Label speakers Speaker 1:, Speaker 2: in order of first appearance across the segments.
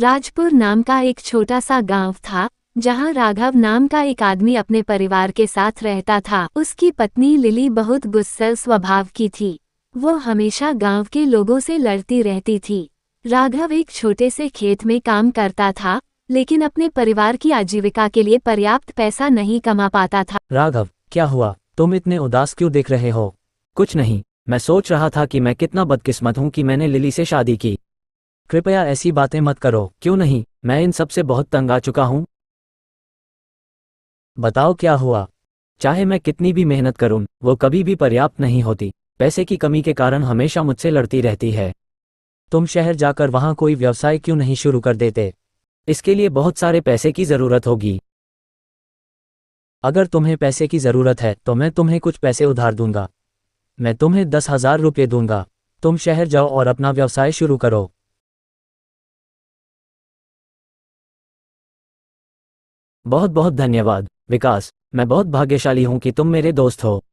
Speaker 1: राजपुर नाम का एक छोटा सा गांव था, जहां राघव नाम का एक आदमी अपने परिवार के साथ रहता था। उसकी पत्नी लिली बहुत गुस्सैल स्वभाव की थी। वो हमेशा गांव के लोगों से लड़ती रहती थी। राघव एक छोटे से खेत में काम करता था, लेकिन अपने परिवार की आजीविका के लिए पर्याप्त पैसा नहीं कमा पाता था।
Speaker 2: राघव, क्या हुआ? तुम इतने उदास क्यों दिख रहे हो? कुछ नहीं, मैं सोच रहा था कि मैं कितना बदकिस्मत हूँ कि मैंने लिली से शादी की। कृपया ऐसी बातें मत करो। क्यों नहीं, मैं इन सब से बहुत तंग आ चुका हूँ। बताओ क्या हुआ? चाहे मैं कितनी भी मेहनत करूँ, वो कभी भी पर्याप्त नहीं होती। पैसे की कमी के कारण हमेशा मुझसे लड़ती रहती है। तुम शहर जाकर वहाँ कोई व्यवसाय क्यों नहीं शुरू कर देते? इसके लिए बहुत सारे पैसे की ज़रूरत होगी। अगर तुम्हें पैसे की ज़रूरत है तो मैं तुम्हें कुछ पैसे उधार दूंगा। मैं तुम्हें 10,000 रुपये दूंगा। तुम शहर जाओ और अपना व्यवसाय शुरू करो। बहुत बहुत धन्यवाद विकास, मैं बहुत भाग्यशाली हूँ कि तुम मेरे दोस्त हो।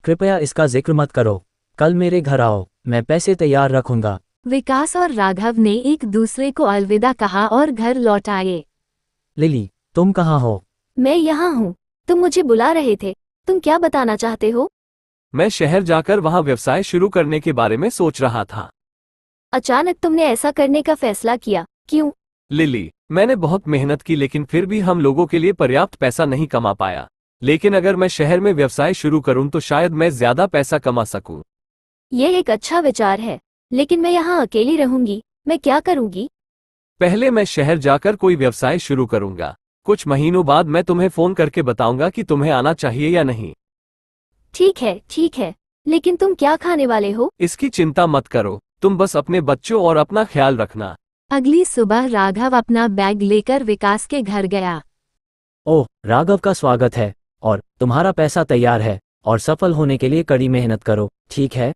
Speaker 2: कृपया इसका जिक्र मत करो। कल मेरे घर आओ, मैं पैसे तैयार रखूंगा।
Speaker 1: विकास और राघव ने एक दूसरे को अलविदा कहा और घर लौट आए।
Speaker 2: लिली, तुम कहाँ हो?
Speaker 3: मैं यहाँ हूँ। तुम मुझे बुला रहे थे। तुम क्या बताना चाहते हो?
Speaker 4: मैं शहर जाकर वहाँ व्यवसाय शुरू करने के बारे में सोच रहा था।
Speaker 3: अचानक तुमने ऐसा करने का फैसला किया, क्यों?
Speaker 4: लिली, मैंने बहुत मेहनत की लेकिन फिर भी हम लोगों के लिए पर्याप्त पैसा नहीं कमा पाया। लेकिन अगर मैं शहर में व्यवसाय शुरू करूं तो शायद मैं ज्यादा पैसा कमा सकूं।
Speaker 3: यह एक अच्छा विचार है, लेकिन मैं यहाँ अकेली रहूंगी। मैं क्या करूंगी?
Speaker 4: पहले मैं शहर जाकर कोई व्यवसाय शुरू करूंगा। कुछ महीनों बाद मैं तुम्हें फोन करके बताऊंगा कि तुम्हें आना चाहिए या नहीं।
Speaker 3: ठीक है, लेकिन तुम क्या खाने वाले हो?
Speaker 4: इसकी चिंता मत करो, तुम बस अपने बच्चों और अपना ख्याल रखना।
Speaker 1: अगली सुबह राघव अपना बैग लेकर विकास के घर गया।
Speaker 2: ओह, राघव का स्वागत है। और तुम्हारा पैसा तैयार है, और सफल होने के लिए कड़ी मेहनत करो, ठीक है?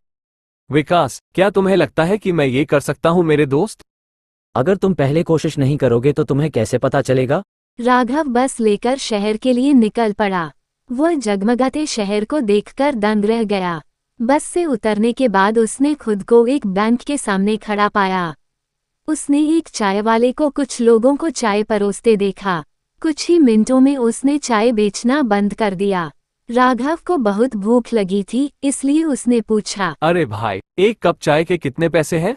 Speaker 4: विकास, क्या तुम्हें लगता है कि मैं ये कर सकता हूँ मेरे दोस्त?
Speaker 2: अगर तुम पहले कोशिश नहीं करोगे तो तुम्हें कैसे पता चलेगा?
Speaker 1: राघव बस लेकर शहर के लिए निकल पड़ा। वह जगमगाते शहर को देखकर दंग रह गया। बस से उतरने के बाद उसने खुद को एक बैंक के सामने खड़ा पाया। उसने एक चाय वाले को कुछ लोगों को चाय परोसते देखा। कुछ ही मिनटों में उसने चाय बेचना बंद कर दिया। राघव को बहुत भूख लगी थी, इसलिए उसने पूछा,
Speaker 4: अरे भाई, एक कप चाय के कितने पैसे हैं?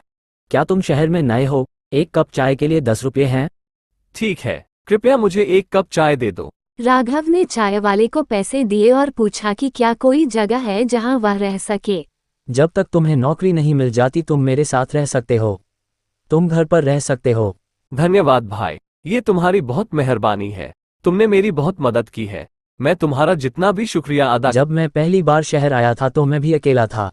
Speaker 2: क्या तुम शहर में नए हो? एक कप चाय के लिए 10 रुपये हैं।
Speaker 4: ठीक है, कृपया मुझे एक कप चाय दे दो।
Speaker 1: राघव ने चाय वाले को पैसे दिए और पूछा कि क्या कोई जगह है जहां वह रह सके।
Speaker 2: जब तक तुम्हें नौकरी नहीं मिल जाती तुम मेरे साथ रह सकते हो। तुम घर पर रह सकते हो।
Speaker 4: धन्यवाद भाई, ये तुम्हारी बहुत मेहरबानी है। तुमने मेरी बहुत मदद की है। मैं तुम्हारा जितना भी शुक्रिया अदा।
Speaker 2: जब मैं पहली बार शहर आया था तो मैं भी अकेला था।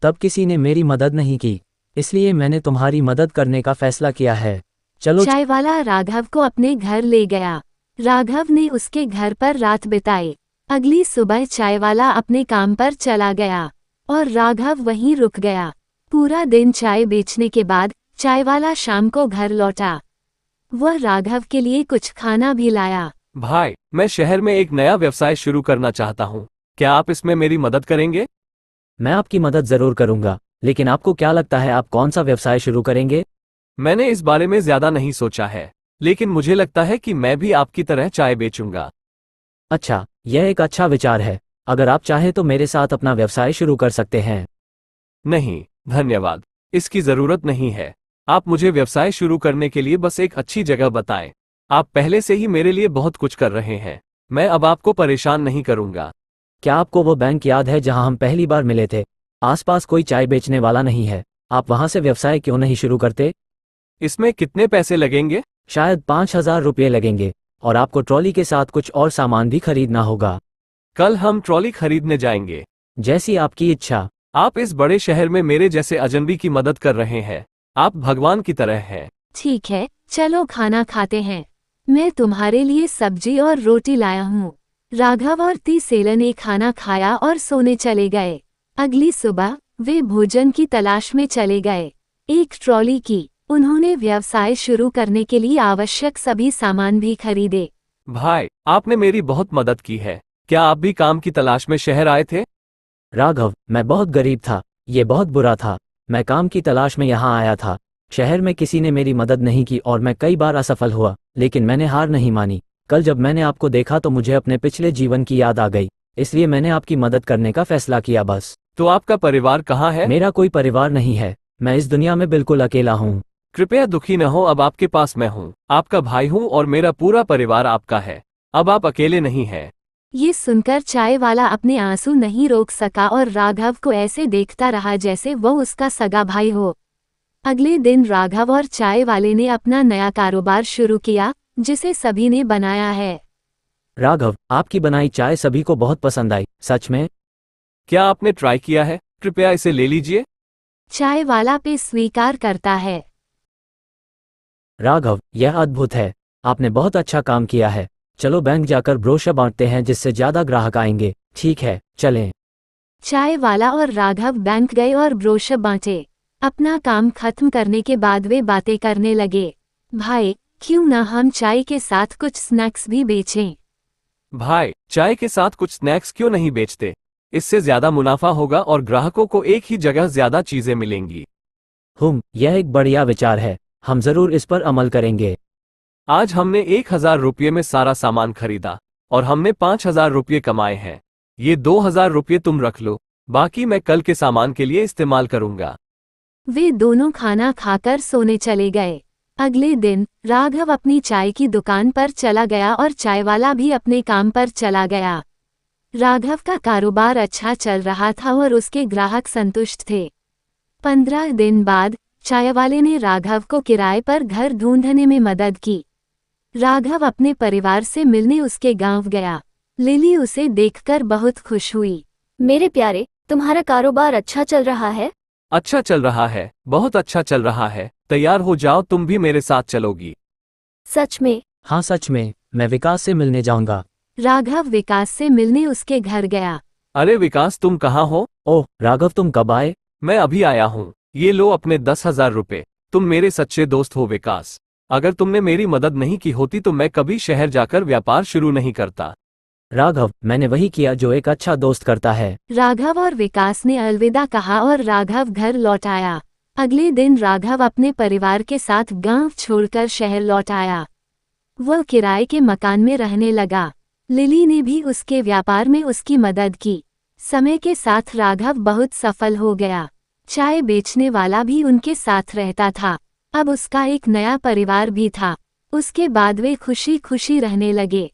Speaker 2: तब किसी ने मेरी मदद नहीं की, इसलिए मैंने तुम्हारी मदद करने का फैसला किया है। चलो।
Speaker 1: चाय वाला राघव को अपने घर ले गया। राघव ने उसके घर पर रात बिताई। अगली सुबह चाय वाला अपने काम पर चला गया और राघव वहीं रुक गया। पूरा दिन चाय बेचने के बाद चाय वाला शाम को घर लौटा। वह राघव के लिए कुछ खाना भी लाया।
Speaker 4: भाई, मैं शहर में एक नया व्यवसाय शुरू करना चाहता हूँ। क्या आप इसमें मेरी मदद करेंगे?
Speaker 2: मैं आपकी मदद जरूर करूंगा, लेकिन आपको क्या लगता है आप कौन सा व्यवसाय शुरू करेंगे?
Speaker 4: मैंने इस बारे में ज्यादा नहीं सोचा है, लेकिन मुझे लगता है कि मैं भी आपकी तरह चाय बेचूंगा।
Speaker 2: अच्छा, यह एक अच्छा विचार है। अगर आप चाहें तो मेरे साथ अपना व्यवसाय शुरू कर सकते हैं।
Speaker 4: नहीं, धन्यवाद, इसकी जरूरत नहीं है। आप मुझे व्यवसाय शुरू करने के लिए बस एक अच्छी जगह बताएं। आप पहले से ही मेरे लिए बहुत कुछ कर रहे हैं। मैं अब आपको परेशान नहीं करूंगा।
Speaker 2: क्या आपको वो बैंक याद है जहां हम पहली बार मिले थे? आसपास कोई चाय बेचने वाला नहीं है। आप वहां से व्यवसाय क्यों नहीं शुरू करते?
Speaker 4: इसमें कितने पैसे लगेंगे?
Speaker 2: शायद 5,000 रुपये लगेंगे, और आपको ट्रॉली के साथ कुछ और सामान भी खरीदना होगा।
Speaker 4: कल हम ट्रॉली खरीदने जाएंगे।
Speaker 2: जैसी आपकी इच्छा।
Speaker 4: आप इस बड़े शहर में मेरे जैसे अजनबी की मदद कर रहे हैं। आप भगवान की तरह हैं।
Speaker 1: ठीक है, चलो खाना खाते हैं। मैं तुम्हारे लिए सब्जी और रोटी लाया हूँ। राघव और तीसेलन ने खाना खाया और सोने चले गए। अगली सुबह वे भोजन की तलाश में चले गए। एक ट्रॉली की। उन्होंने व्यवसाय शुरू करने के लिए आवश्यक सभी सामान भी खरीदे।
Speaker 4: भाई, आपने मेरी बहुत मदद की है। क्या आप भी काम की तलाश में शहर आए थे?
Speaker 2: राघव, मैं बहुत गरीब था। ये बहुत बुरा था। मैं काम की तलाश में यहाँ आया था। शहर में किसी ने मेरी मदद नहीं की और मैं कई बार असफल हुआ, लेकिन मैंने हार नहीं मानी। कल जब मैंने आपको देखा तो मुझे अपने पिछले जीवन की याद आ गई, इसलिए मैंने आपकी मदद करने का फैसला किया बस।
Speaker 4: तो आपका परिवार कहाँ है?
Speaker 2: मेरा कोई परिवार नहीं है, मैं इस दुनिया में बिल्कुल अकेला हूँ।
Speaker 4: कृपया दुखी न हो, अब आपके पास मैं हूँ, आपका भाई हूँ और मेरा पूरा परिवार आपका है। अब आप अकेले नहीं हैं।
Speaker 1: ये सुनकर चाय वाला अपने आंसू नहीं रोक सका और राघव को ऐसे देखता रहा जैसे वो उसका सगा भाई हो। अगले दिन राघव और चाय वाले ने अपना नया कारोबार शुरू किया, जिसे सभी ने बनाया है।
Speaker 2: राघव, आपकी बनाई चाय सभी को बहुत पसंद आई, सच में?
Speaker 4: क्या आपने ट्राई किया है? कृपया इसे ले लीजिए।
Speaker 1: चाय वाला पे स्वीकार करता है।
Speaker 2: राघव, यह अद्भुत है, आपने बहुत अच्छा काम किया है। चलो बैंक जाकर ब्रोशर बांटते हैं जिससे ज्यादा ग्राहक आएंगे। ठीक है, चलें।
Speaker 1: चाय वाला और राघव बैंक गए और ब्रोशर बांटे। अपना काम खत्म करने के बाद वे बातें करने लगे। भाई, क्यों ना हम चाय के साथ कुछ स्नैक्स भी बेचें?
Speaker 4: भाई, चाय के साथ कुछ स्नैक्स क्यों नहीं बेचते? इससे ज्यादा मुनाफा होगा और ग्राहकों को एक ही जगह ज्यादा चीजें मिलेंगी।
Speaker 2: यह एक बढ़िया विचार है, हम जरूर इस पर अमल करेंगे।
Speaker 4: आज हमने 1000 रुपये में सारा सामान खरीदा और हमने 5000 रुपये कमाए हैं। ये 2000 रुपये तुम रख लो, बाकी मैं कल के सामान के लिए इस्तेमाल करूंगा।
Speaker 1: वे दोनों खाना खाकर सोने चले गए। अगले दिन राघव अपनी चाय की दुकान पर चला गया और चाय वाला भी अपने काम पर चला गया। राघव का कारोबार अच्छा चल रहा था और उसके ग्राहक संतुष्ट थे। 15 दिन बाद चाय वाले ने राघव को किराए पर घर ढूंढने में मदद की। राघव अपने परिवार से मिलने उसके गांव गया। लिली उसे देखकर बहुत खुश हुई।
Speaker 3: मेरे प्यारे, तुम्हारा कारोबार अच्छा चल रहा है?
Speaker 4: अच्छा चल रहा है, बहुत अच्छा चल रहा है। तैयार हो जाओ, तुम भी मेरे साथ चलोगी।
Speaker 3: सच में?
Speaker 2: हाँ सच में, मैं विकास से मिलने जाऊंगा।
Speaker 1: राघव विकास से मिलने उसके घर गया।
Speaker 4: अरे विकास, तुम कहाँ हो?
Speaker 2: ओह राघव, तुम कब आए?
Speaker 4: मैं अभी आया हूँ। ये लो अपने 10,000 रुपये। तुम मेरे सच्चे दोस्त हो विकास। अगर तुमने मेरी मदद नहीं की होती तो मैं कभी शहर जाकर व्यापार शुरू नहीं करता।
Speaker 2: राघव, मैंने वही किया जो एक अच्छा दोस्त करता है।
Speaker 1: राघव और विकास ने अलविदा कहा और राघव घर लौट आया। अगले दिन राघव अपने परिवार के साथ गांव छोड़कर शहर लौट आया। वह किराए के मकान में रहने लगा। लिली ने भी उसके व्यापार में उसकी मदद की। समय के साथ राघव बहुत सफल हो गया। चाय बेचने वाला भी उनके साथ रहता था। अब उसका एक नया परिवार भी था। उसके बाद वे खुशी खुशी रहने लगे।